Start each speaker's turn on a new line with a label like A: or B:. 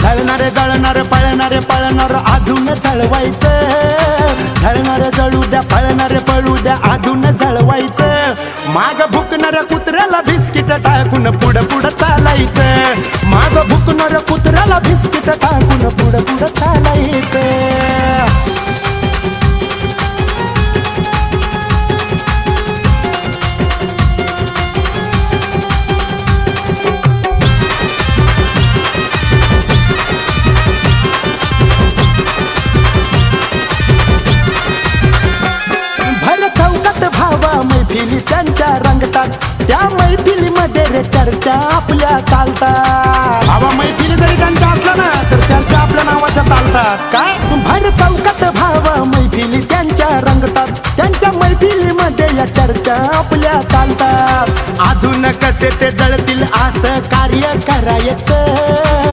A: झळणारे जळणारे पळणारे पळणार अजून झळवायचं, झळणारे जळू द्या पळणारे पळू द्या अजून झळवायचं, माग भुकणाऱ्या कुत्र्याला बिस्किट टाकून पुढं पुढं चालायचं, माग भुकणाऱ्या कुत्र्याला बिस्किट टाकून पुढं पुढं चालायचं. मैफिली त्यांच्या रंगतात, त्या मैफिलीमध्ये रे चर्चा आपल्या चालतात. भावा मैफिली जरी त्यांच्या असल्या ना तर चर्चा आपल्या नावाच्या चालतात. काय भर चौकात भावा मैफिली त्यांच्या रंगतात, त्यांच्या मैफिलीमध्ये या चर्चा आपल्या चालतात. अजून कसे ते जळतील असं कार्य करायचं.